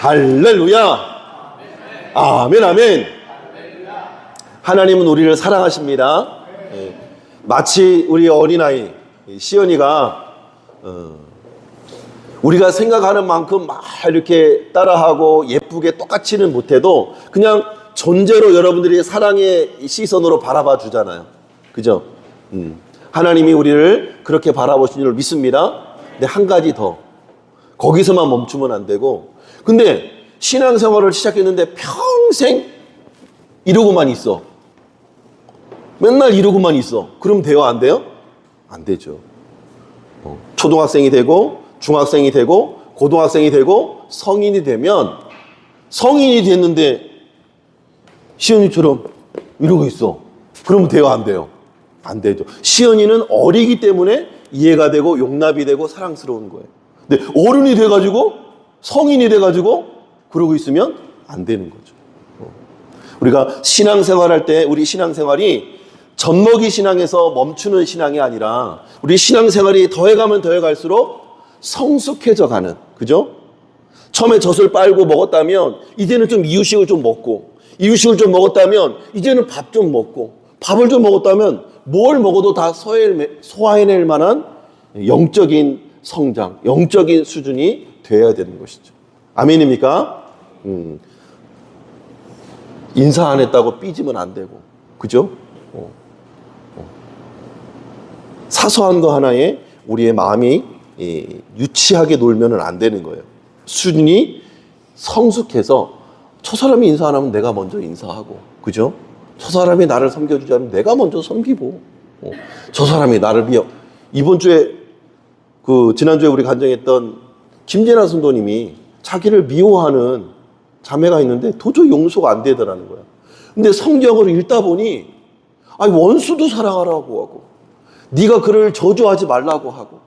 할렐루야. 아멘, 아멘. 하나님은 우리를 사랑하십니다. 마치 우리 어린아이 시연이가 우리가 생각하는 만큼 막 이렇게 따라하고 예쁘게 똑같이는 못해도 그냥 존재로 여러분들이 사랑의 시선으로 바라봐 주잖아요. 그죠? 하나님이 우리를 그렇게 바라보신 줄 믿습니다. 근데 한 가지 더, 거기서만 멈추면 안 되고, 근데 신앙생활을 시작했는데 평생 이러고만 있어. 맨날 이러고만 있어. 그럼 돼요, 안 돼요? 안 되죠. 초등학생이 되고 중학생이 되고 고등학생이 되고 성인이 되면, 성인이 됐는데 시연이처럼 이러고 있어. 그러면 돼요, 안 돼요? 안 되죠. 시연이는 어리기 때문에 이해가 되고 용납이 되고 사랑스러운 거예요. 근데 어른이 돼가지고 성인이 돼가지고 그러고 있으면 안 되는 거죠. 우리가 신앙생활할 때 우리 신앙생활이 젖먹이 신앙에서 멈추는 신앙이 아니라 우리 신앙생활이 더해가면 더해갈수록 성숙해져 가는, 그죠? 처음에 젖을 빨고 먹었다면 이제는 좀 이유식을 좀 먹고, 이유식을 좀 먹었다면 이제는 밥 좀 먹고, 밥을 좀 먹었다면 뭘 먹어도 다 소화해낼 만한 영적인 성장, 영적인 수준이 되어야 되는 것이죠. 아멘입니까? 인사 안 했다고 삐지면 안 되고, 그죠? 사소한 거 하나에 우리의 마음이 유치하게 놀면 안 되는 거예요. 수준이 성숙해서 저 사람이 인사 안 하면 내가 먼저 인사하고, 그죠? 저 사람이 나를 섬겨주지 않으면 내가 먼저 섬기고, 저 사람이 나를 이번 주에 지난주에 우리 간증했던 김재나 선도님이 자기를 미워하는 자매가 있는데 도저히 용서가 안 되더라는 거야. 근데 성경을 읽다 보니 원수도 사랑하라고 하고, 네가 그를 저주하지 말라고 하고,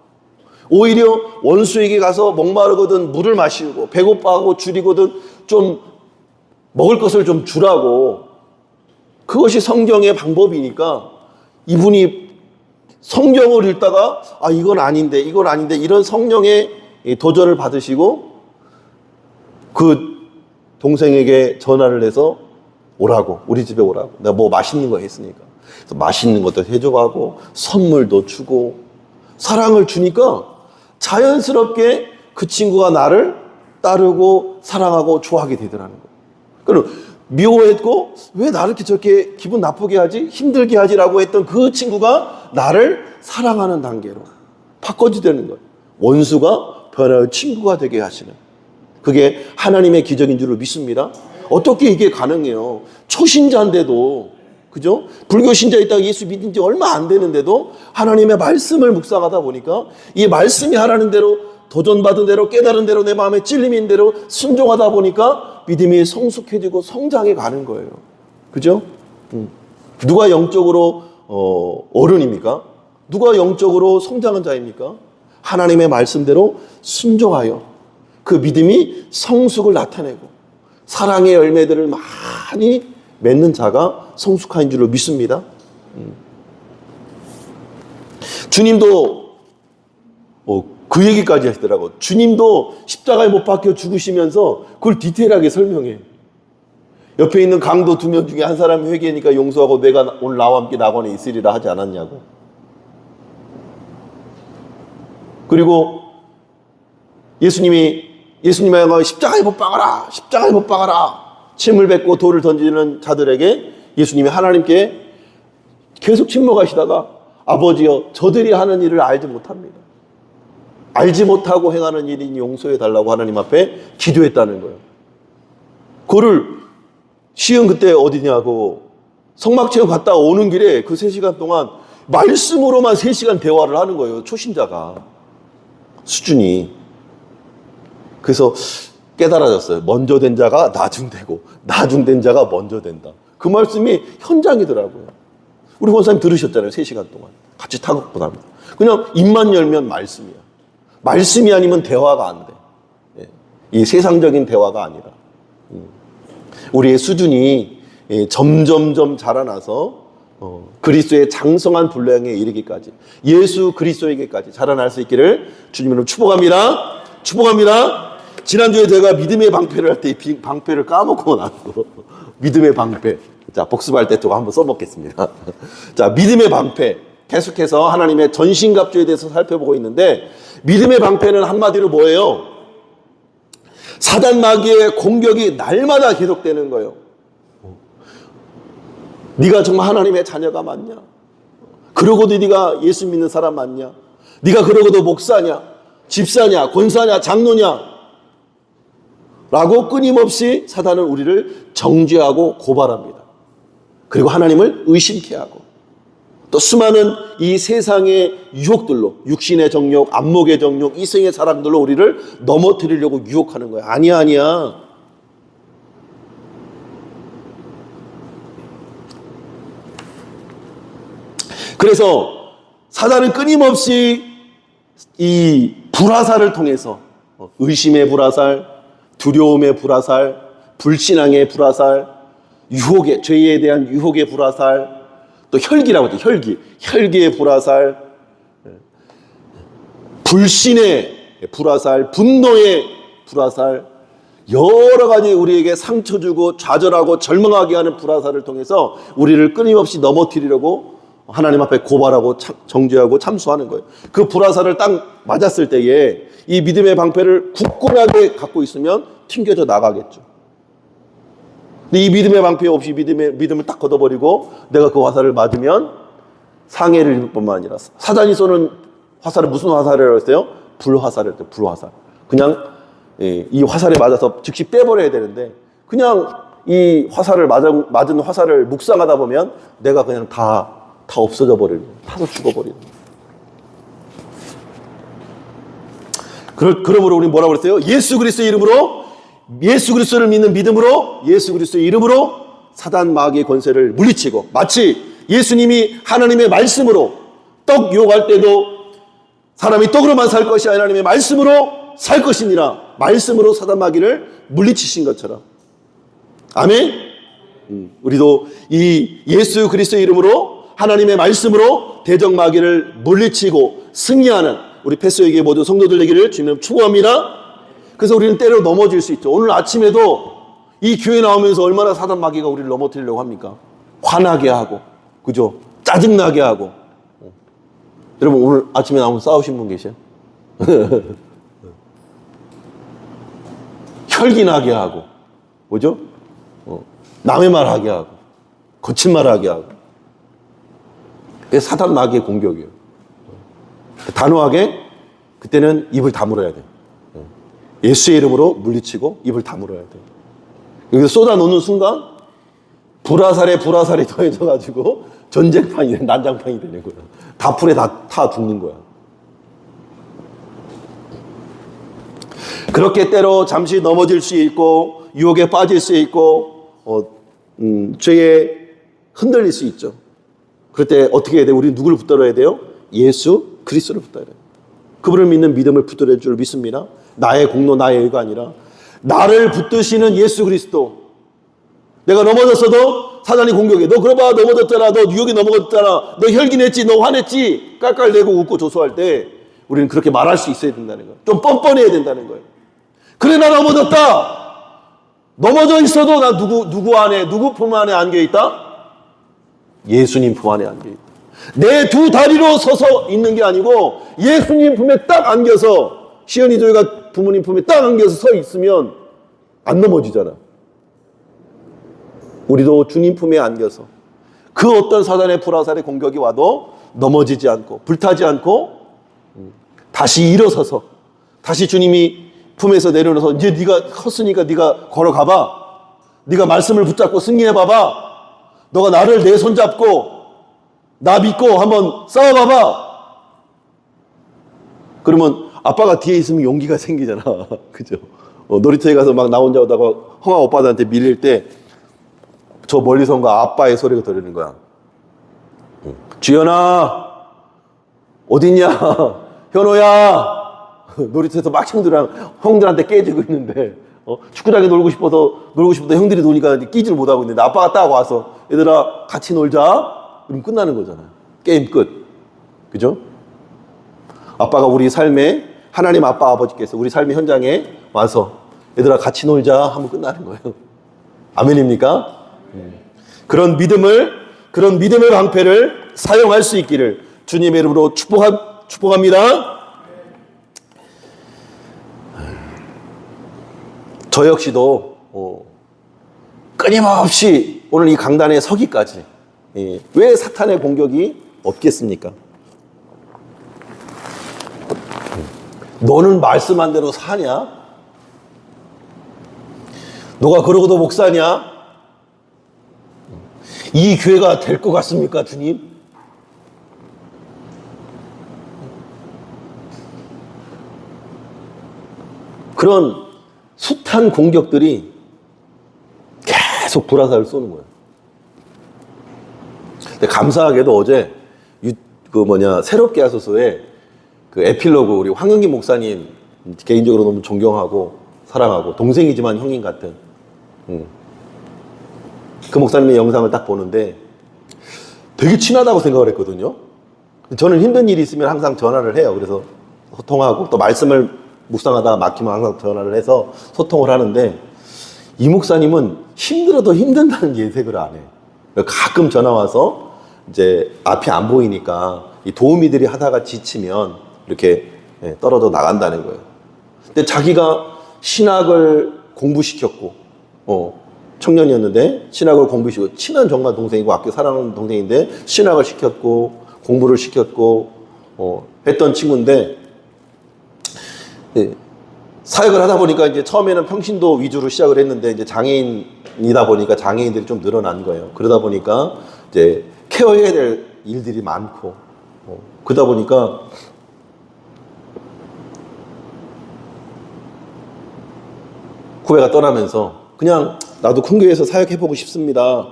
오히려 원수에게 가서 목마르거든 물을 마시고, 배고파하고 줄이거든 좀 먹을 것을 좀 주라고. 그것이 성경의 방법이니까 이분이 성경을 읽다가 이건 아닌데 이런 성령의 도전을 받으시고 그 동생에게 전화를 해서 오라고, 우리 집에 오라고. 내가 뭐 맛있는 거 했으니까. 그래서 맛있는 것도 해줘가고 선물도 주고 사랑을 주니까 자연스럽게 그 친구가 나를 따르고 사랑하고 좋아하게 되더라는 거예요. 그럼 미워했고 왜 나를 이렇게 저렇게 기분 나쁘게 하지, 힘들게 하지라고 했던 그 친구가 나를 사랑하는 단계로 바꿔지되는 거예요. 원수가 변화의 친구가 되게 하시는, 그게 하나님의 기적인 줄을 믿습니다. 어떻게 이게 가능해요? 초신자인데도, 그죠? 불교 신자에 있다가 예수 믿은 지 얼마 안 되는데도 하나님의 말씀을 묵상하다 보니까 이 말씀이 하라는 대로, 도전받은 대로, 깨달은 대로, 내 마음에 찔림인 대로 순종하다 보니까 믿음이 성숙해지고 성장해 가는 거예요. 그죠? 누가 영적으로 어른입니까? 누가 영적으로 성장한 자입니까? 하나님의 말씀대로 순종하여 그 믿음이 성숙을 나타내고 사랑의 열매들을 많이 맺는 자가 성숙한 줄로 믿습니다. 주님도 그 얘기까지 하시더라고. 주님도 십자가에 못 박혀 죽으시면서 그걸 디테일하게 설명해. 옆에 있는 강도 2명 중에 한 사람이 회개하니까 용서하고 내가 오늘 나와 함께 낙원에 있으리라 하지 않았냐고. 그리고 예수님이 십자가에 못 박아라, 십자가에 못 박아라, 침을 뱉고 돌을 던지는 자들에게 예수님이 하나님께 계속 침묵하시다가 아버지여 저들이 하는 일을 알지 못합니다. 알지 못하고 행하는 일이니 용서해 달라고 하나님 앞에 기도했다는 거예요. 그거를 시은 그때 어디냐고 성막체험 갔다 오는 길에 그 3시간 동안 말씀으로만 3시간 대화를 하는 거예요. 초신자가 수준이. 그래서 깨달아졌어요. 먼저 된 자가 나중되고 나중된 자가 먼저 된다. 그 말씀이 현장이더라고요. 우리 권사님 들으셨잖아요. 3시간 동안 같이 타격보답니다. 그냥 입만 열면 말씀이야. 말씀이 아니면 대화가 안 돼. 이 세상적인 대화가 아니라 우리의 수준이 점점점 자라나서 그리스도의 장성한 분량에 이르기까지, 예수 그리스도에게까지 자라날 수 있기를 주님으로 축복합니다. 축복합니다. 지난주에 제가 믿음의 방패를 할 때 이 방패를 까먹고 나서 믿음의 방패. 자, 복습할 때 또 한번 써먹겠습니다. 자, 믿음의 방패. 계속해서 하나님의 전신갑주에 대해서 살펴보고 있는데, 믿음의 방패는 한마디로 뭐예요? 사단 마귀의 공격이 날마다 계속되는 거예요. 네가 정말 하나님의 자녀가 맞냐? 그러고도 네가 예수 믿는 사람 맞냐? 네가 그러고도 목사냐? 집사냐? 권사냐? 장로냐? 라고 끊임없이 사단은 우리를 정죄하고 고발합니다. 그리고 하나님을 의심케 하고, 또 수많은 이 세상의 유혹들로, 육신의 정욕, 안목의 정욕, 이성의 사랑들로 우리를 넘어뜨리려고 유혹하는 거야. 아니야. 그래서 사단은 끊임없이 이 불화살을 통해서 의심의 불화살, 두려움의 불화살, 불신앙의 불화살, 유혹의, 죄에 대한 유혹의 불화살, 또 혈기라고 하죠. 혈기의 불화살, 불신의 불화살, 분노의 불화살, 여러 가지 우리에게 상처 주고 좌절하고 절망하게 하는 불화살을 통해서 우리를 끊임없이 넘어뜨리려고 하나님 앞에 고발하고 정죄하고 참수하는 거예요. 그 불화살을 딱 맞았을 때에 이 믿음의 방패를 굳건하게 갖고 있으면 튕겨져 나가겠죠. 근데 이 믿음의 방패 없이 믿음을 딱 걷어버리고 내가 그 화살을 맞으면 상해를 입을 뿐만 아니라, 사단이 쏘는 화살은 무슨 화살이라고 했어요? 불화살이라고 했어요. 불화살. 그냥 이 화살에 맞아서 즉시 빼버려야 되는데, 그냥 이 화살을 맞은 화살을 묵상하다 보면 내가 그냥 다 없어져 버리는, 타서 죽어버리는. 그러므로 우리 뭐라고 그랬어요? 예수 그리스도의 이름으로, 예수 그리스도를 믿는 믿음으로, 예수 그리스도의 이름으로 사단 마귀의 권세를 물리치고, 마치 예수님이 하나님의 말씀으로 떡 유혹할 때도 사람이 떡으로만 살 것이 아니라 하나님의 말씀으로 살 것이니라, 말씀으로 사단 마귀를 물리치신 것처럼. 아멘. 우리도 이 예수 그리스도의 이름으로, 하나님의 말씀으로 대적 마귀를 물리치고 승리하는 우리 패스에게 모두 성도들 되기를 주님 축원합니다. 그래서 우리는 때로 넘어질 수 있죠. 오늘 아침에도 이 교회 나오면서 얼마나 사단 마귀가 우리를 넘어뜨리려고 합니까? 화나게 하고, 그죠? 짜증나게 하고. 여러분, 오늘 아침에 나오면 싸우신 분 계세요? 혈기나게 하고, 뭐죠? 남의 말 하게 하고, 거친 말 하게 하고. 그게 사단 마귀의 공격이에요. 단호하게 그때는 입을 다물어야 돼요. 예수의 이름으로 물리치고 입을 다물어야 돼요. 여기서 쏟아놓는 순간 불화살에 불화살이 더해져가지고 전쟁판이, 난장판이 되는 거야. 다 풀에 다 죽는 거야. 그렇게 때로 잠시 넘어질 수 있고, 유혹에 빠질 수 있고, 죄에 흔들릴 수 있죠. 그럴 때 어떻게 해야 돼요? 우리 누구를 붙들어야 돼요? 예수 그리스도를 붙들어야 돼요. 그분을 믿는 믿음을 붙들어야 줄 믿습니다. 나의 공로, 나의 의가 아니라 나를 붙드시는 예수 그리스도. 내가 넘어졌어도 사단이 공격해. 너 그러봐, 넘어졌잖아. 너 유혹에 넘어졌잖아. 너 혈기냈지. 너 화냈지. 깔깔대고 웃고 조소할 때 우리는 그렇게 말할 수 있어야 된다는 거예요. 좀 뻔뻔해야 된다는 거예요. 그래, 나 넘어졌다. 넘어져 있어도 나 누구 안에, 누구 품 안에 안겨있다? 예수님 품 안에 안겨있다. 내 두 다리로 서서 있는 게 아니고 예수님 품에 딱 안겨서, 시연이 조이가 부모님 품에 딱 안겨서 서 있으면 안 넘어지잖아. 우리도 주님 품에 안겨서 그 어떤 사단의 불화살의 공격이 와도 넘어지지 않고 불타지 않고 다시 일어서서, 다시 주님이 품에서 내려놓아서, 이제 네가 컸으니까 네가 걸어가봐. 네가 말씀을 붙잡고 승리해봐봐. 너가 나를 내 손잡고 나 믿고 한번 싸워봐봐. 그러면 아빠가 뒤에 있으면 용기가 생기잖아. 그죠? 놀이터에 가서 막 나 혼자 오다가 형아 오빠들한테 밀릴 때 저 멀리선가 아빠의 소리가 들리는 거야. 주연아 어딨냐? 현호야. 놀이터에서 막 형들한테 깨지고 있는데 축구장에 놀고 싶어서 형들이 노니까 끼지를 못하고 있는데 아빠가 딱 와서 얘들아 같이 놀자. 그럼 끝나는 거잖아요. 게임 끝. 그죠? 아빠가 우리 삶에, 하나님 아빠 아버지께서 우리 삶의 현장에 와서 얘들아 같이 놀자 하면 끝나는 거예요. 아멘입니까? 그런 믿음의 방패를 사용할 수 있기를 주님의 이름으로 축복합니다. 저 역시도 끊임없이 오늘 이 강단에 서기까지 왜 사탄의 공격이 없겠습니까? 너는 말씀한 대로 사냐? 너가 그러고도 목사냐? 이 교회가 될 것 같습니까, 주님? 그런 숱한 공격들이 계속 불화살을 쏘는 거예요. 근데 감사하게도 어제 새롭게 하소서에 그 에필로그 우리 황영기 목사님 개인적으로 너무 존경하고 사랑하고 동생이지만 형님 같은 그 목사님의 영상을 딱 보는데 되게 친하다고 생각을 했거든요. 저는 힘든 일이 있으면 항상 전화를 해요. 그래서 소통하고 또 말씀을 묵상하다가 막히면 항상 전화를 해서 소통을 하는데 이 목사님은 힘들어도 힘든다는 예색을 안 해요. 가끔 전화 와서 이제 앞이 안 보이니까 이 도우미들이 하다가 지치면 이렇게 떨어져 나간다는 거예요. 근데 자기가 신학을 공부시켰고, 청년이었는데 신학을 공부시키고 친한 정말 동생이고 학교 사랑하는 동생인데 신학을 시켰고 공부를 시켰고 했던 친구인데 사역을 하다 보니까 이제 처음에는 평신도 위주로 시작을 했는데 이제 장애인이다 보니까 장애인들이 좀 늘어난 거예요. 그러다 보니까 이제 케어해야 될 일들이 많고 그러다 보니까 후배가 떠나면서 그냥 나도 큰 교회에서 사역해보고 싶습니다.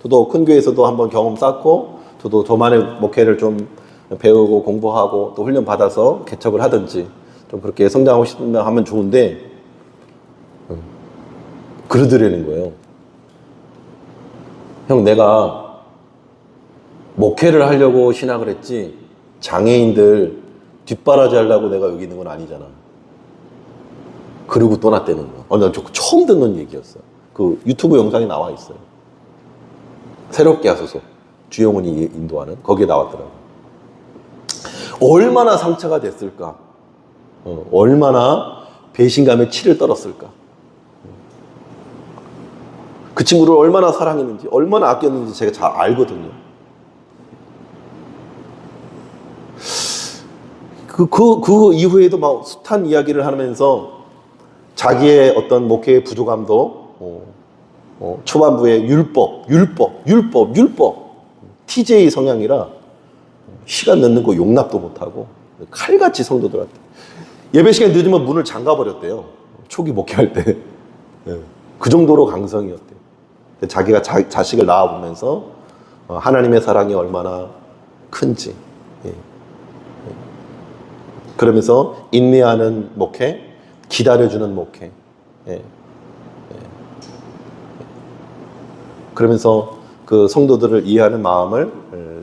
저도 큰 교회에서도 한번 경험 쌓고 저도 저만의 목회를 좀 배우고 공부하고 또 훈련 받아서 개척을 하든지 좀 그렇게 성장하고 싶으면 하면 좋은데 그러더라는 거예요. 형, 내가 목회를 하려고 신학을 했지 장애인들 뒷바라지 하려고 내가 여기 있는 건 아니잖아. 그러고 떠났다는 거야. 난 처음 듣는 얘기였어요. 그 유튜브 영상에 나와 있어요. 새롭게 하소서 주영훈이 인도하는 거기에 나왔더라고요. 얼마나 상처가 됐을까? 얼마나 배신감에 치를 떨었을까? 그 친구를 얼마나 사랑했는지, 얼마나 아꼈는지 제가 잘 알거든요. 그 이후에도 막 숱한 이야기를 하면서 자기의 어떤 목회의 부족함도 초반부에 율법 TJ 성향이라 시간 늦는 거 용납도 못하고 칼같이 성도들한테 예배 시간 늦으면 문을 잠가버렸대요. 초기 목회할 때. 그 정도로 강성이었대요. 자기가 자식을 낳아보면서 하나님의 사랑이 얼마나 큰지 그러면서 인내하는 목회, 기다려주는 목회 그러면서 그 성도들을 이해하는 마음을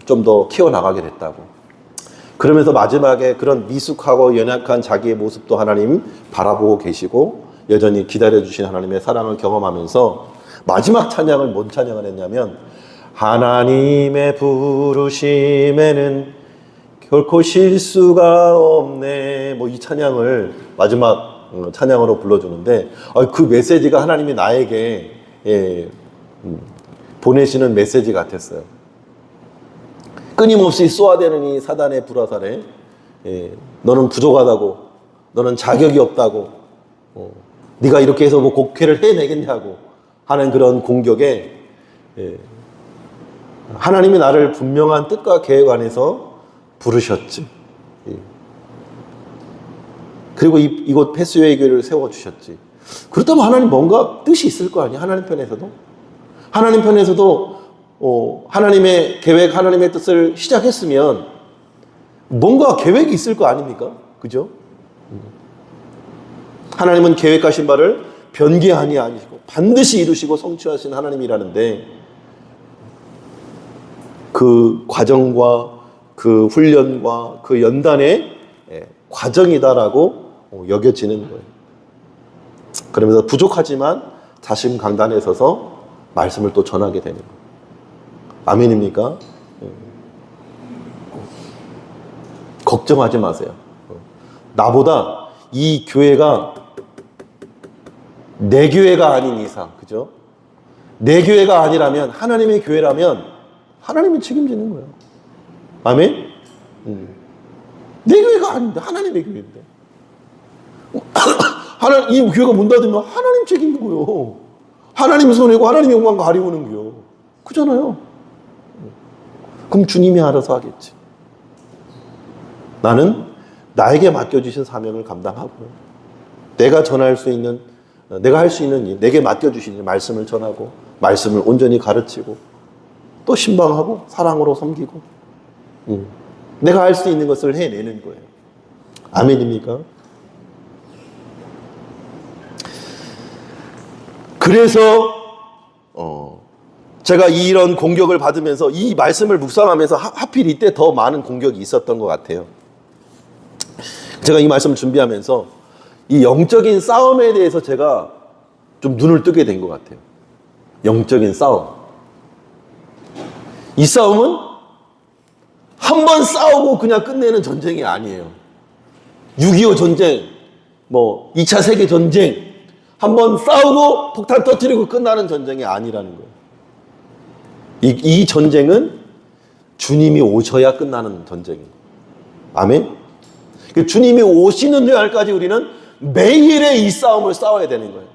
좀 더 키워나가게 됐다고. 그러면서 마지막에 그런 미숙하고 연약한 자기의 모습도 하나님 바라보고 계시고 여전히 기다려주신 하나님의 사랑을 경험하면서 마지막 찬양을 뭔 찬양을 했냐면 하나님의 부르심에는 결코 실수가 없네 뭐 이 찬양을 마지막 찬양으로 불러주는데 그 메시지가 하나님이 나에게 보내시는 메시지 같았어요. 끊임없이 쏘아대는 이 사단의 불화살에 너는 부족하다고 너는 자격이 없다고 네가 이렇게 해서 뭐 곡회를 해내겠냐고 하는 그런 공격에 하나님이 나를 분명한 뜻과 계획 안에서 부르셨지. 그리고 이곳 패스웨이 교회를 세워주셨지. 그렇다면 하나님 뭔가 뜻이 있을 거 아니야? 하나님 편에서도 하나님의 계획, 하나님의 뜻을 시작했으면 뭔가 계획이 있을 거 아닙니까? 그죠? 하나님은 계획하신 바를 변개하니 아니시고 반드시 이루시고 성취하신 하나님이라는데 그 과정과 그 훈련과 그 연단의 과정이다라고 여겨지는 거예요. 그러면서 부족하지만 자신 강단에 서서 말씀을 또 전하게 되는 거예요. 아멘입니까? 걱정하지 마세요. 나보다 이 교회가 내 교회가 아닌 이상, 그죠? 내 교회가 아니라면, 하나님의 교회라면 하나님이 책임지는 거예요. 아멘? 내 교회가 아닌데 하나님의 교회인데 이 교회가 문 닫으면 하나님 책임인 거예요. 하나님 손해고 하나님 영광 가리우는 거예요. 그잖아요. 그럼 주님이 알아서 하겠지. 나는 나에게 맡겨주신 사명을 감당하고 내가 전할 수 있는, 내가 할 수 있는 일, 내게 맡겨주신 말씀을 전하고 말씀을 온전히 가르치고 또 신방하고 사랑으로 섬기고 내가 할 수 있는 것을 해내는 거예요. 아멘입니까? 그래서 제가 이런 공격을 받으면서 이 말씀을 묵상하면서 하필 이때 더 많은 공격이 있었던 것 같아요. 제가 이 말씀을 준비하면서 이 영적인 싸움에 대해서 제가 좀 눈을 뜨게 된 것 같아요. 영적인 싸움. 이 싸움은 한 번 싸우고 그냥 끝내는 전쟁이 아니에요. 6.25 전쟁, 2차 세계 전쟁, 한 번 싸우고 폭탄 터뜨리고 끝나는 전쟁이 아니라는 거예요. 이 전쟁은 주님이 오셔야 끝나는 전쟁이에요. 아멘? 주님이 오시는 날까지 우리는 매일의 이 싸움을 싸워야 되는 거예요.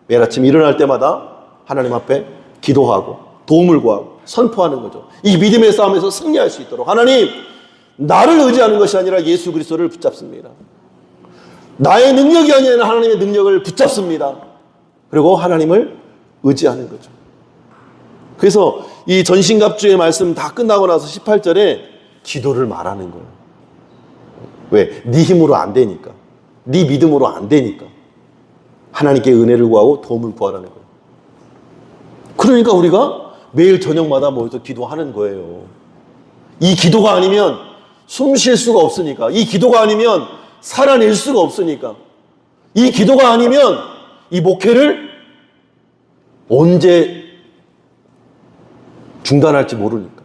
매일 아침 일어날 때마다 하나님 앞에 기도하고 도움을 구하고 선포하는 거죠. 이 믿음의 싸움에서 승리할 수 있도록 하나님, 나를 의지하는 것이 아니라 예수 그리스도를 붙잡습니다. 나의 능력이 아니라 하나님의 능력을 붙잡습니다. 그리고 하나님을 의지하는 거죠. 그래서 이 전신갑주의 말씀 다 끝나고 나서 18절에 기도를 말하는 거예요. 왜? 네 힘으로 안 되니까. 네 믿음으로 안 되니까. 하나님께 은혜를 구하고 도움을 구하라는 거예요. 그러니까 우리가 매일 저녁마다 모여서 기도하는 거예요. 이 기도가 아니면 숨 쉴 수가 없으니까. 이 기도가 아니면 살아낼 수가 없으니까. 이 기도가 아니면 이 목회를 언제 중단할지 모르니까.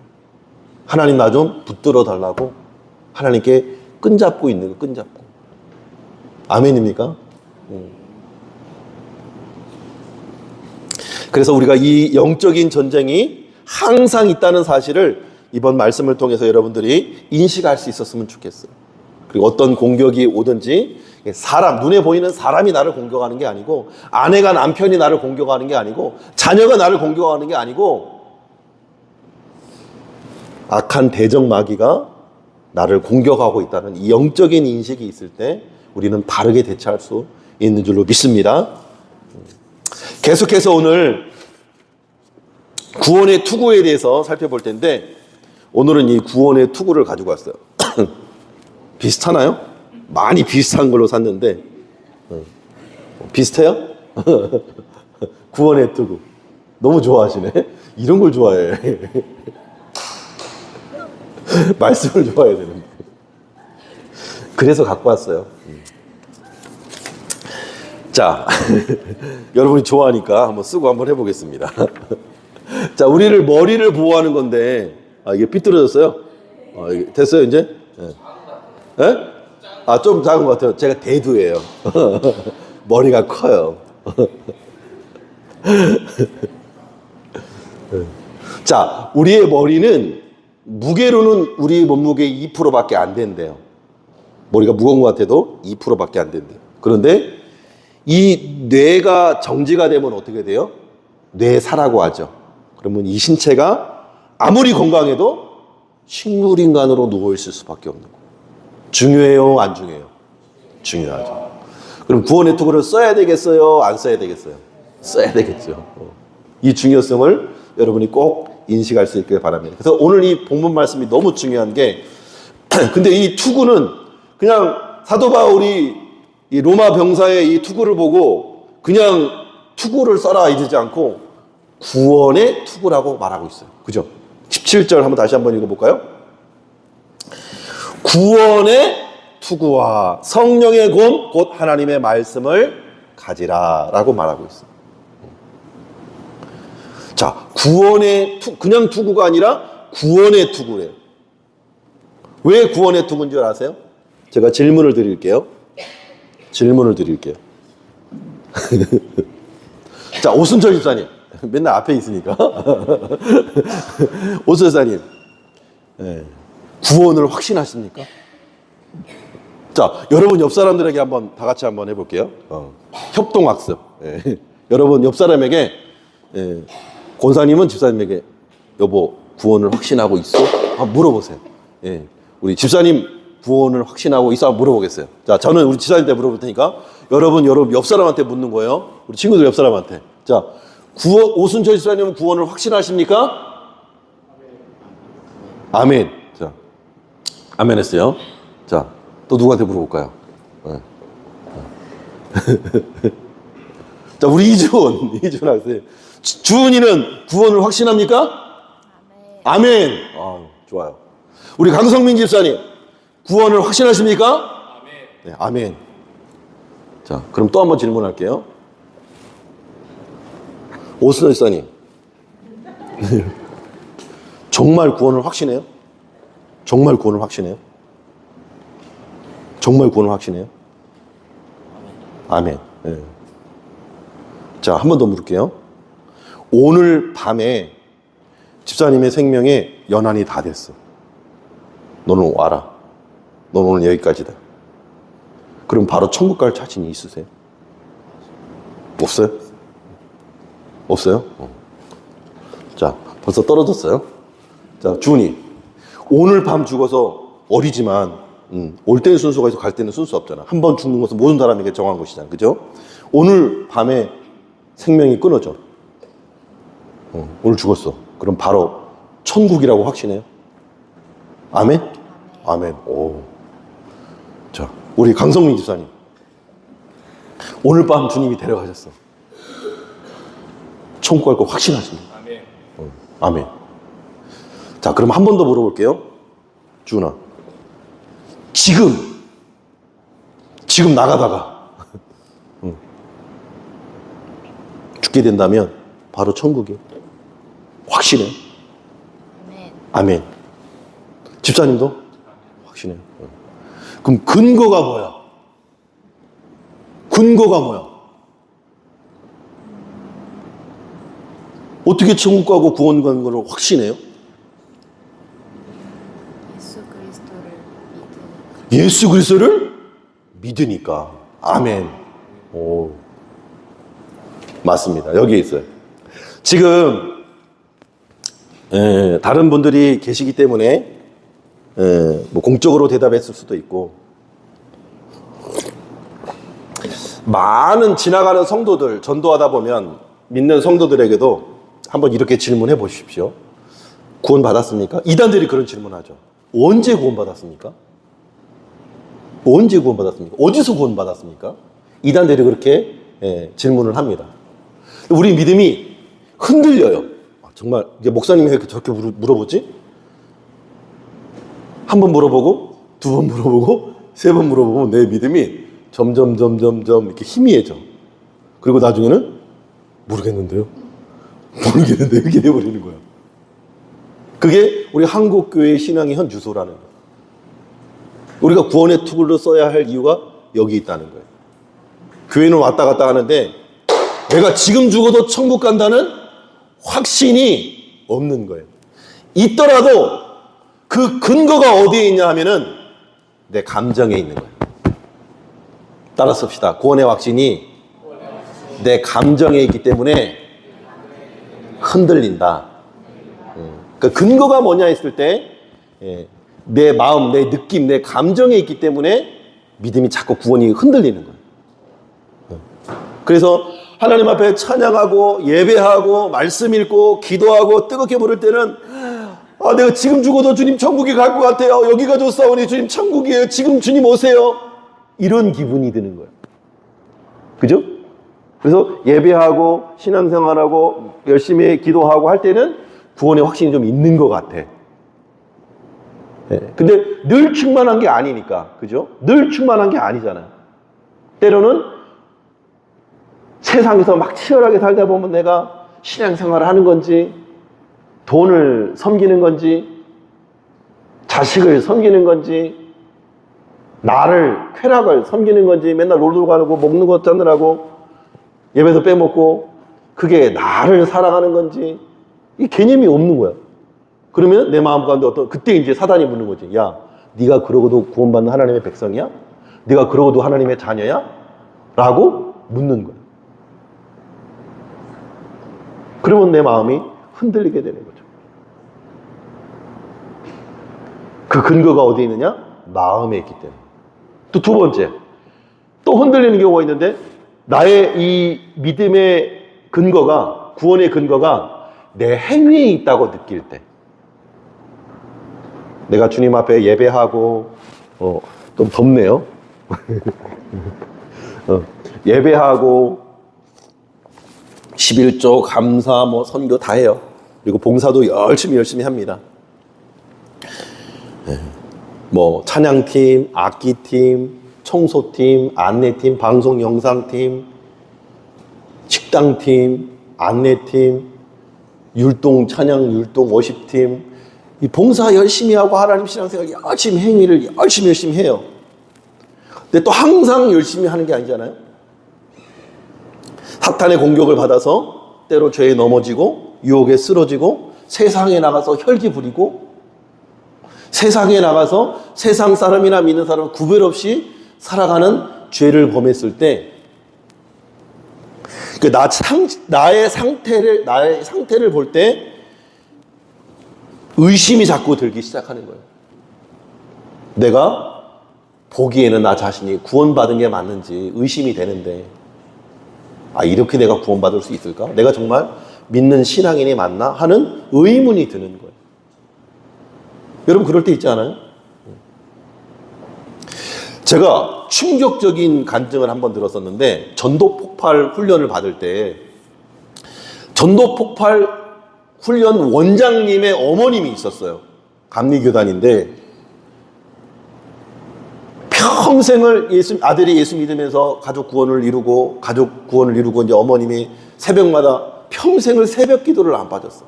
하나님 나 좀 붙들어 달라고 하나님께 끈잡고 있는 거, 끈잡고. 아멘입니까? 그래서 우리가 이 영적인 전쟁이 항상 있다는 사실을 이번 말씀을 통해서 여러분들이 인식할 수 있었으면 좋겠어요. 그리고 어떤 공격이 오든지 사람, 눈에 보이는 사람이 나를 공격하는 게 아니고, 아내가 남편이 나를 공격하는 게 아니고, 자녀가 나를 공격하는 게 아니고, 악한 대적 마귀가 나를 공격하고 있다는 이 영적인 인식이 있을 때 우리는 바르게 대처할 수 있는 줄로 믿습니다. 계속해서 오늘 구원의 투구에 대해서 살펴볼 텐데, 오늘은 이 구원의 투구를 가지고 왔어요. 비슷하나요? 많이 비슷한 걸로 샀는데 비슷해요? 구원의 투구 너무 좋아하시네. 이런 걸 좋아해. 말씀을 좋아해야 되는데. 그래서 갖고 왔어요. 자, 여러분이 좋아하니까 한번 쓰고 한번 해보겠습니다. 자, 우리를 머리를 보호하는 건데, 이게 삐뚤어졌어요? 이게 됐어요 이제? 네? 좀 작은 것 같아요. 제가 대두예요. 머리가 커요. 자, 우리의 머리는 무게로는 우리 몸무게의 2%밖에 안 된대요. 머리가 무거운 것 같아도 2%밖에 안 된대요. 그런데 이 뇌가 정지가 되면 어떻게 돼요? 뇌사라고 하죠. 그러면 이 신체가 아무리 건강해도 식물인간으로 누워있을 수밖에 없는 거예요. 중요해요? 안 중요해요? 중요하죠. 그럼 구원의 투구를 써야 되겠어요? 안 써야 되겠어요? 써야 되겠죠. 이 중요성을 여러분이 꼭 인식할 수 있길 바랍니다. 그래서 오늘 이 본문 말씀이 너무 중요한 게, 근데 이 투구는 그냥 사도 바울이 이 로마 병사의 이 투구를 보고 그냥 투구를 써라 이러지 않고 구원의 투구라고 말하고 있어요. 그죠? 17절 다시 한번 읽어볼까요? 구원의 투구와 성령의 검 곧 하나님의 말씀을 가지라 라고 말하고 있어요. 자, 그냥 투구가 아니라 구원의 투구래요. 왜 구원의 투구인 줄 아세요? 제가 질문을 드릴게요. 자, 오순철 집사님. 맨날 앞에 있으니까. 오순철 집사님. 구원을 확신하십니까? 자, 여러분 옆 사람들에게 다 같이 한번 해볼게요. 협동학습. 여러분 옆 사람에게, 권사님은 집사님에게, 여보, 구원을 확신하고 있어? 물어보세요. 우리 집사님 구원을 확신하고 있어? 물어보겠어요. 자, 저는 우리 집사님한테 물어볼 테니까, 여러분 옆 사람한테 묻는 거예요. 우리 친구들 옆 사람한테. 자, 오순철 집사님은 구원을 확신하십니까? 아멘. 자, 아멘 했어요. 자, 또 누구한테 물어볼까요? 자, 우리 이준 학생. 주은이는 구원을 확신합니까? 아멘. 좋아요. 우리 강성민 집사님, 구원을 확신하십니까? 아멘. 네, 아멘. 자, 그럼 또 한번 질문할게요. 오순철 집사님, 정말 구원을 확신해요? 정말 구원을 확신해요? 정말 구원을 확신해요? 아멘. 네. 자, 한 번 더 물을게요. 오늘 밤에 집사님의 생명에 연한이 다 됐어. 너는 와라. 너는 오늘 여기까지다. 그럼 바로 천국 갈 자신이 있으세요? 없어요? 없어요? 자, 벌써 떨어졌어요. 자, 주은이. 오늘 밤 죽어서 어리지만, 올 때는 순서가 있어, 갈 때는 순서 없잖아. 한 번 죽는 것은 모든 사람에게 정한 것이잖아. 그죠? 오늘 밤에 생명이 끊어져. 오늘 죽었어. 그럼 바로 천국이라고 확신해요? 아멘? 아멘. 오. 자, 우리 강성민 집사님. 오늘 밤 주님이 데려가셨어. 천국 갈 거 확신하십니까? 아멘. 아멘. 자, 그럼 한 번 더 물어볼게요. 주은아. 지금 나가다가 죽게 된다면 바로 천국이에요. 확신해. 아멘. 아멘. 집사님도 확신해요. 그럼 근거가 뭐야? 근거가 뭐야? 어떻게 천국 가고 구원 가는 걸 확신해요? 예수 그리스도를 믿으니까. 아멘. 오, 맞습니다. 여기에 있어요. 지금 다른 분들이 계시기 때문에 뭐 공적으로 대답했을 수도 있고, 많은 지나가는 성도들 전도하다 보면 믿는 성도들에게도 한번 이렇게 질문해 보십시오. 구원 받았습니까? 이단들이 그런 질문하죠. 언제 구원 받았습니까? 언제 구원 받았습니까? 어디서 구원 받았습니까? 이단들이 그렇게 질문을 합니다. 우리 믿음이 흔들려요. 정말 목사님이 왜 저렇게 물어보지? 한 번 물어보고, 두 번 물어보고, 세 번 물어보면 내 믿음이 점점 이렇게 희미해져. 그리고 나중에는 모르겠는데요. 이렇게 돼버리는 거야. 그게 우리 한국교회의 신앙의 현 주소라는 거예요. 우리가 구원의 투구를 써야 할 이유가 여기 있다는 거예요. 교회는 왔다 갔다 하는데 내가 지금 죽어도 천국 간다는 확신이 없는 거예요. 있더라도 그 근거가 어디에 있냐 하면은 내 감정에 있는 거예요. 따라 씁시다. 구원의 확신이 내 감정에 있기 때문에 흔들린다. 그 근거가 뭐냐 했을 때 내 마음, 내 느낌, 내 감정에 있기 때문에 믿음이 자꾸 구원이 흔들리는 거예요. 그래서 하나님 앞에 찬양하고 예배하고 말씀 읽고 기도하고 뜨겁게 부를 때는 내가 지금 죽어도 주님 천국에 갈 것 같아요. 여기가 좋사오니 주님 천국이에요. 지금 주님 오세요. 이런 기분이 드는 거예요. 그죠? 그래서 예배하고 신앙생활하고 열심히 기도하고 할 때는 구원의 확신이 좀 있는 것 같아. 근데 늘 충만한 게 아니니까. 그죠? 늘 충만한 게 아니잖아요. 때로는 세상에서 막 치열하게 살다 보면 내가 신앙생활을 하는 건지, 돈을 섬기는 건지, 자식을 섬기는 건지, 나를, 쾌락을 섬기는 건지, 맨날 놀러 가고 먹는 것 짜느라고 예배도 빼먹고, 그게 나를 사랑하는 건지, 이 개념이 없는 거야. 그러면 내 마음 가운데 그때 이제 사단이 묻는 거지. 야, 네가 그러고도 구원받는 하나님의 백성이야? 네가 그러고도 하나님의 자녀야? 라고 묻는 거야. 그러면 내 마음이 흔들리게 되는 거죠. 그 근거가 어디에 있느냐? 마음에 있기 때문에. 또 두 번째, 또 흔들리는 경우가 있는데, 나의 이 믿음의 근거가, 구원의 근거가 내 행위에 있다고 느낄 때, 내가 주님 앞에 예배하고, 좀 덥네요. 예배하고 11조 감사 선교 다 해요. 그리고 봉사도 열심히 합니다. 찬양팀, 악기팀, 청소팀, 안내팀, 방송 영상팀, 식당팀, 안내팀, 율동 찬양 율동 워십팀, 이 봉사 열심히 하고 하나님 신앙생활 열심히 행위를 열심히 해요. 근데 또 항상 열심히 하는 게 아니잖아요. 사탄의 공격을 받아서 때로 죄에 넘어지고 유혹에 쓰러지고 세상에 나가서 혈기 부리고 세상에 나가서 세상 사람이나 믿는 사람을 구별 없이 살아가는 죄를 범했을 때 나의 상태를 볼 때 의심이 자꾸 들기 시작하는 거예요. 내가 보기에는 나 자신이 구원받은 게 맞는지 의심이 되는데, 이렇게 내가 구원받을 수 있을까? 내가 정말 믿는 신앙인이 맞나? 하는 의문이 드는 거예요. 여러분 그럴 때 있지 않아요? 제가 충격적인 간증을 한번 들었었는데, 전도 폭발 훈련을 받을 때 전도 폭발 훈련 원장님의 어머님이 있었어요. 감리교단인데 평생을 아들이 예수 믿으면서 가족 구원을 이루고 이제 어머님이 새벽마다 평생을 새벽 기도를 안 빠졌어.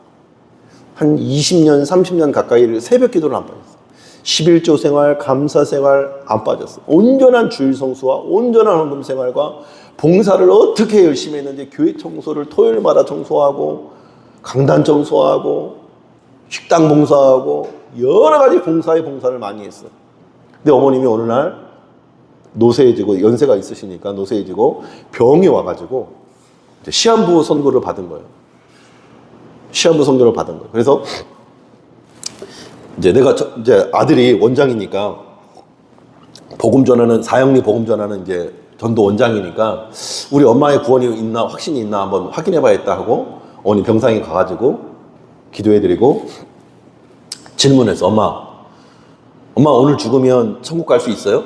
한 20년, 30년 가까이를 새벽 기도를 안 빠졌어. 11조 생활, 감사 생활 안 빠졌어. 온전한 주일 성수와 온전한 헌금 생활과 봉사를 어떻게 열심히 했는지, 교회 청소를 토요일마다 청소하고 강단 청소하고 식당 봉사하고 여러 가지 봉사를 많이 했어요. 근데 어머님이 어느 날 노쇠해지고, 연세가 있으시니까 노쇠해지고 병이 와가지고 시한부 선고를 받은 거예요. 시한부 선고를 받은 거예요. 그래서 이제 이제 아들이 원장이니까 사형리 복음 전하는 이제 전도 원장이니까 우리 엄마의 구원이 있나, 확신이 있나 한번 확인해봐야겠다 하고 어머니 병상에 가가지고 기도해드리고 질문해서, 엄마 오늘 죽으면 천국 갈 수 있어요?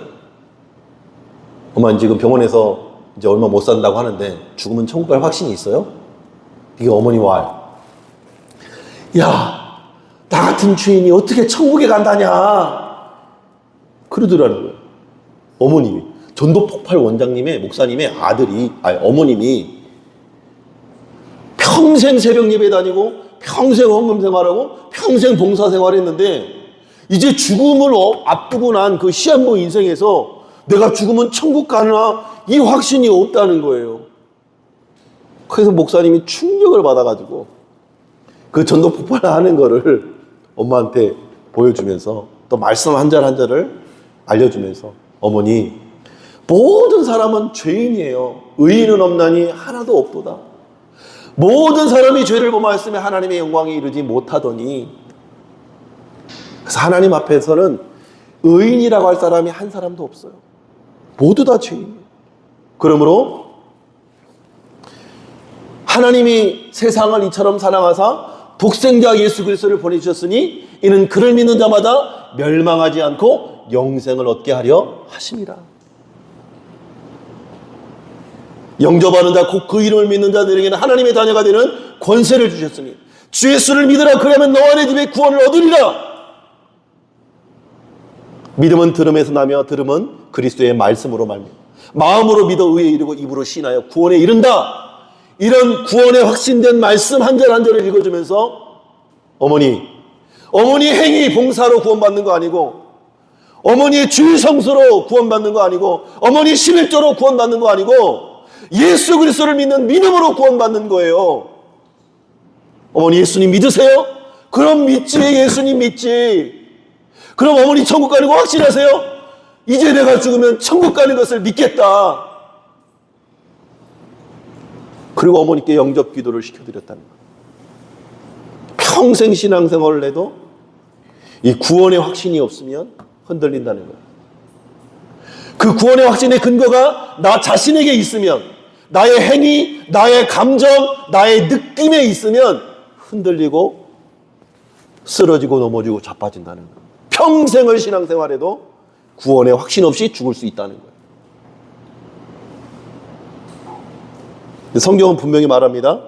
엄마 지금 병원에서 이제 얼마 못 산다고 하는데 죽으면 천국 갈 확신이 있어요? 이게 어머니 말. 야, 나 같은 주인이 어떻게 천국에 간다냐, 그러더라는 거예요. 어머님이, 전도 폭발 원장님의 목사님의 어머님이 평생 새벽 예배 다니고 평생 헌금 생활하고 평생 봉사 생활했는데 이제 죽음을 앞두고 난 그 시한부 인생에서 내가 죽으면 천국 가나 이 확신이 없다는 거예요. 그래서 목사님이 충격을 받아가지고 그 전도 폭발하는 거를 엄마한테 보여주면서 또 말씀 한 절 한 절을 알려주면서, 어머니, 모든 사람은 죄인이에요. 의인은 없나니 하나도 없도다. 모든 사람이 죄를 범하였으면 하나님의 영광에 이르지 못하더니, 그래서 하나님 앞에서는 의인이라고 할 사람이 한 사람도 없어요. 모두 다 죄인이에요. 그러므로 하나님이 세상을 이처럼 사랑하사 독생자 예수 그리스도를 보내주셨으니 이는 그를 믿는 자마다 멸망하지 않고 영생을 얻게 하려 하심이라. 영접하는 자 곧 그 이름을 믿는 자들에게는 하나님의 자녀가 되는 권세를 주셨으니 주 예수를 믿으라. 그러면 너와 내 집에 구원을 얻으리라. 믿음은 들음에서 나며 들음은 그리스도의 말씀으로 말미암아. 마음으로 믿어 의에 이르고 입으로 시인하여 구원에 이른다. 이런 구원에 확신된 말씀 한 절 한 절을 읽어주면서 어머니의 행위 봉사로 구원받는 거 아니고, 어머니의 주일 성수로 구원받는 거 아니고, 어머니 11조로 구원받는 거 아니고, 예수 그리스도를 믿는 믿음으로 구원받는 거예요. 어머니 예수님 믿으세요? 그럼 믿지. 예수님 믿지. 그럼 어머니 천국 가는 거 확신하세요? 이제 내가 죽으면 천국 가는 것을 믿겠다. 그리고 어머니께 영접 기도를 시켜드렸다는 거예요. 평생 신앙생활을 해도 이 구원의 확신이 없으면 흔들린다는 거예요. 그 구원의 확신의 근거가 나 자신에게 있으면, 나의 행위, 나의 감정, 나의 느낌에 있으면 흔들리고 쓰러지고 넘어지고 자빠진다는 거예요. 평생을 신앙생활해도 구원의 확신 없이 죽을 수 있다는 거예요. 성경은 분명히 말합니다.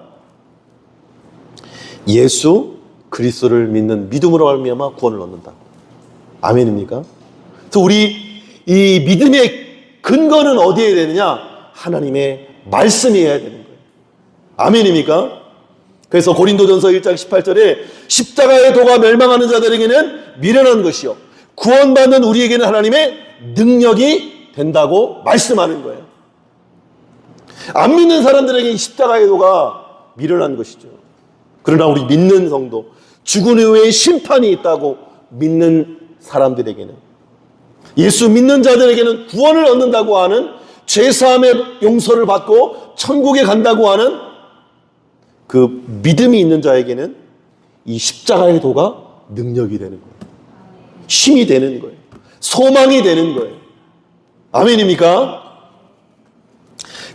예수 그리스도를 믿는 믿음으로 말미암아 구원을 얻는다. 아멘입니까? 그래서 우리 이 믿음의 근거는 어디에 되느냐? 하나님의 말씀이어야 되는 거예요. 아멘입니까? 그래서 고린도전서 1장 18절에 십자가의 도가 멸망하는 자들에게는 미련한 것이요 구원받는 우리에게는 하나님의 능력이 된다고 말씀하는 거예요. 안 믿는 사람들에게 십자가의 도가 미련한 것이죠. 그러나 우리 믿는 성도, 죽은 이후에 심판이 있다고 믿는 사람들에게는, 예수 믿는 자들에게는 구원을 얻는다고 하는, 죄사함의 용서를 받고 천국에 간다고 하는 그 믿음이 있는 자에게는 이 십자가의 도가 능력이 되는 거예요. 힘이 되는 거예요. 소망이 되는 거예요. 아멘입니까?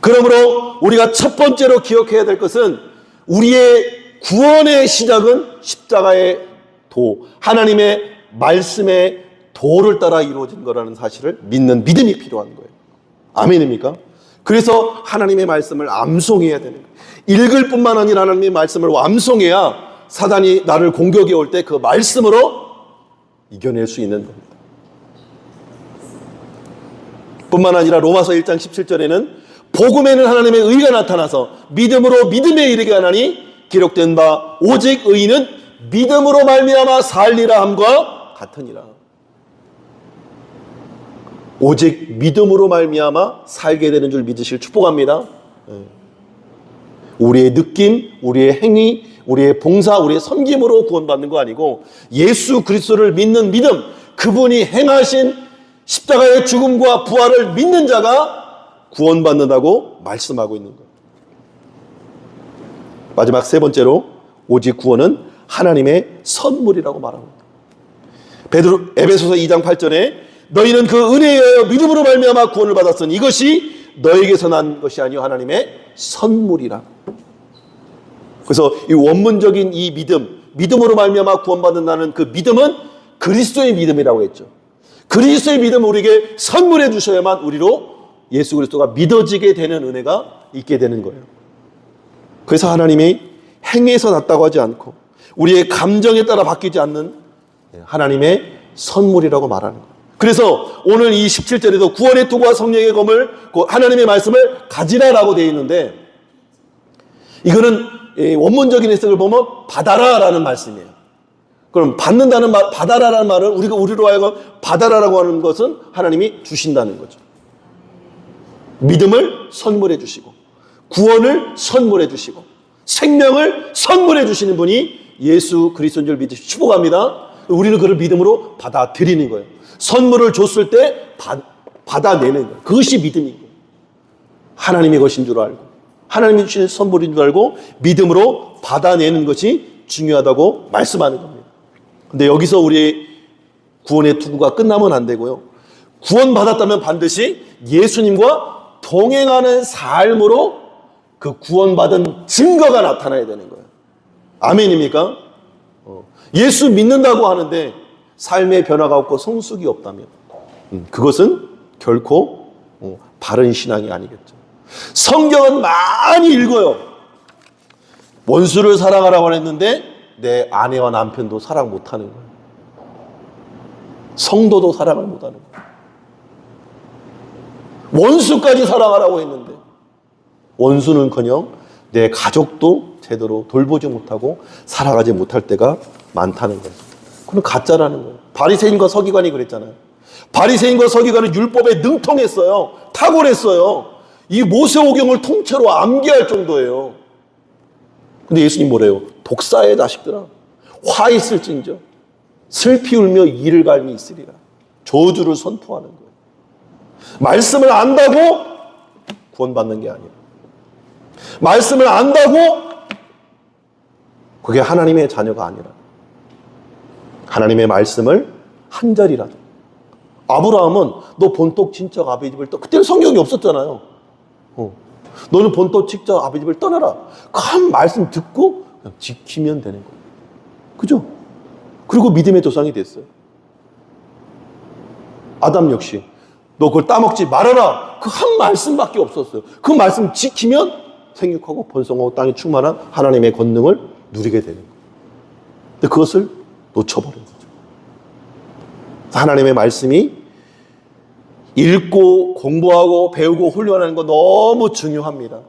그러므로 우리가 첫 번째로 기억해야 될 것은 우리의 구원의 시작은 십자가의 도, 하나님의 말씀의 도를 따라 이루어진 거라는 사실을 믿는 믿음이 필요한 거예요. 아멘입니까? 그래서 하나님의 말씀을 암송해야 되는 거예요. 읽을 뿐만 아니라 하나님의 말씀을 암송해야 사단이 나를 공격해 올 때 그 말씀으로 이겨낼 수 있는 겁니다. 뿐만 아니라 로마서 1장 17절에는 복음에는 하나님의 의가 나타나서 믿음으로 믿음에 이르게 하나니 기록된 바 오직 의인은 믿음으로 말미암아 살리라 함과 같으니라. 오직 믿음으로 말미암아 살게 되는 줄 믿으실 축복합니다. 우리의 느낌, 우리의 행위, 우리의 봉사, 우리의 섬김으로 구원받는 거 아니고 예수 그리스도를 믿는 믿음, 그분이 행하신 십자가의 죽음과 부활을 믿는 자가 구원받는다고 말씀하고 있는 거예요. 마지막 세 번째로 오직 구원은 하나님의 선물이라고 말합니다. 에베소서 2장 8절에 너희는 그 은혜에 의하여 믿음으로 말미암아 구원을 받았으니 이것이 너에게서 난 것이 아니요 하나님의 선물이라. 그래서 이 원문적인 이 믿음으로 말미암아 구원받는다는 그 믿음은 그리스도의 믿음이라고 했죠. 그리스도의 믿음을 우리에게 선물해 주셔야만 우리로 예수 그리스도가 믿어지게 되는 은혜가 있게 되는 거예요. 그래서 하나님이 행위에서 났다고 하지 않고 우리의 감정에 따라 바뀌지 않는 하나님의 선물이라고 말하는 거예요. 그래서 오늘 이 17절에도 구원의 투구와 성령의 검을 하나님의 말씀을 가지라라고 되어 있는데, 이거는 원문적인 해석을 보면 받아라라는 말씀이에요. 그럼 받는다는 말, 받아라라는 말은 우리로 하여금 받아라라고 하는 것은 하나님이 주신다는 거죠. 믿음을 선물해 주시고 구원을 선물해 주시고 생명을 선물해 주시는 분이 예수 그리스도인 줄 믿으시고 축복합니다. 우리는 그를 믿음으로 받아들이는 거예요. 선물을 줬을 때 받아내는 거예요. 그것이 믿음인 거예요. 하나님의 것인 줄 알고 하나님이 주신 선물인 줄 알고 믿음으로 받아내는 것이 중요하다고 말씀하는 겁니다. 근데 여기서 우리의 구원의 투구가 끝나면 안 되고요. 구원받았다면 반드시 예수님과 동행하는 삶으로 그 구원받은 증거가 나타나야 되는 거예요. 아멘입니까? 예수 믿는다고 하는데 삶의 변화가 없고 성숙이 없다면 그것은 결코 바른 신앙이 아니겠죠. 성경은 많이 읽어요. 원수를 사랑하라고 했는데 내 아내와 남편도 사랑 못하는 거예요. 성도도 사랑을 못하는 거예요. 원수까지 사랑하라고 했는데 원수는커녕 내 가족도 제대로 돌보지 못하고 살아가지 못할 때가 많다는 거예요. 그건 가짜라는 거예요. 바리새인과 서기관이 그랬잖아요. 바리새인과 서기관은 율법에 능통했어요. 탁월했어요. 이 모세오경을 통째로 암기할 정도예요. 근데 예수님 뭐래요? 독사의 자식들아, 화 있을진저 슬피 울며 이를 갈미 있으리라. 저주를 선포하는 거예요. 말씀을 안다고 구원받는 게 아니에요. 말씀을 안다고 그게 하나님의 자녀가 아니라 하나님의 말씀을 한 절이라도. 아브라함은 너 본토 친척 아버지 집을 그때는 성경이 없었잖아요. 너는 본토 친척 아버지 집을 떠나라. 그 말씀 듣고 그냥 지키면 되는 거예요. 그죠? 그리고 믿음의 조상이 됐어요. 아담 역시 너 그걸 따먹지 말아라. 그 한 말씀밖에 없었어요. 그 말씀 지키면 생육하고 번성하고 땅에 충만한 하나님의 권능을 누리게 되는 거예요. 근데 그것을 놓쳐버린 거죠. 하나님의 말씀이 읽고 공부하고 배우고 훈련하는 거 너무 중요합니다.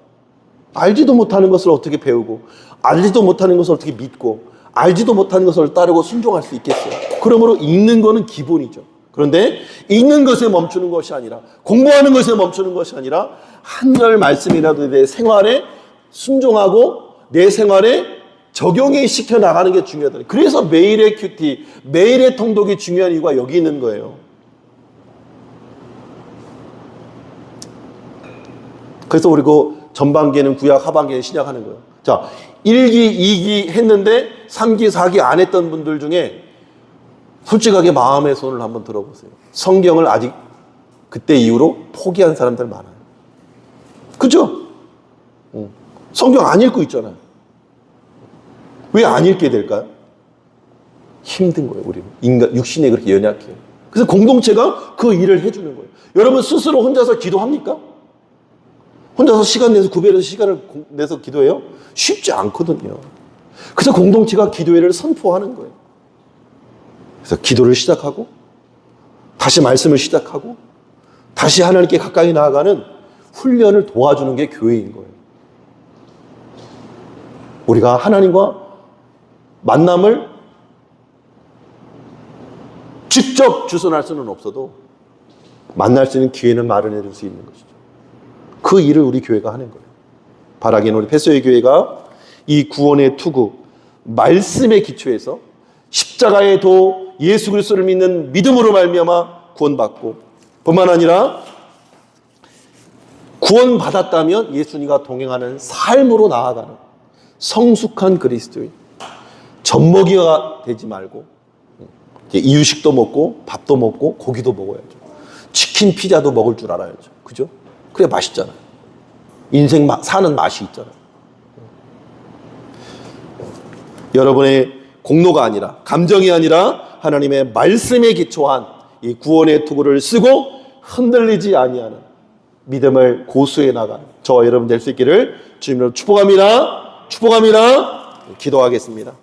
알지도 못하는 것을 어떻게 배우고 알지도 못하는 것을 어떻게 믿고 알지도 못하는 것을 따르고 순종할 수 있겠어요. 그러므로 읽는 거는 기본이죠. 그런데 읽는 것에 멈추는 것이 아니라 공부하는 것에 멈추는 것이 아니라 한 절 말씀이라도 내 생활에 순종하고 내 생활에 적용이 시켜 나가는 게 중요하다. 그래서 매일의 큐티, 매일의 통독이 중요한 이유가 여기 있는 거예요. 그래서 우리 그 전반기에는 구약, 하반기에는 신약 하는 거예요. 자, 1기, 2기 했는데 3기, 4기 안 했던 분들 중에 솔직하게 마음의 손을 한번 들어보세요. 성경을 아직 그때 이후로 포기한 사람들 많아요. 그죠? 성경 안 읽고 있잖아요. 왜 안 읽게 될까요? 힘든 거예요, 우리는. 인간, 육신에 그렇게 연약해요. 그래서 공동체가 그 일을 해주는 거예요. 여러분 스스로 혼자서 기도합니까? 혼자서 시간 내서 구별해서 시간을 내서 기도해요? 쉽지 않거든요. 그래서 공동체가 기도회를 선포하는 거예요. 그래서 기도를 시작하고 다시 말씀을 시작하고 다시 하나님께 가까이 나아가는 훈련을 도와주는 게 교회인 거예요. 우리가 하나님과 만남을 직접 주선할 수는 없어도 만날 수 있는 기회는 마련해 줄 수 있는 것이죠. 그 일을 우리 교회가 하는 거예요. 바라기는 우리 패소의 교회가 이 구원의 투구, 말씀의 기초에서 십자가의 도 예수 그리스도를 믿는 믿음으로 말미암아 구원받고 뿐만 아니라 구원받았다면 예수님과 동행하는 삶으로 나아가는 성숙한 그리스도인, 젖먹이가 되지 말고 이유식도 먹고 밥도 먹고 고기도 먹어야죠. 치킨, 피자도 먹을 줄 알아야죠. 그죠? 그래 맛있잖아요. 인생 사는 맛이 있잖아요. 여러분의 공로가 아니라 감정이 아니라 하나님의 말씀에 기초한 이 구원의 투구를 쓰고 흔들리지 아니하는 믿음을 고수해 나가는 저와 여러분 될 수 있기를 주님으로 축복합니다. 축복합니다. 기도하겠습니다.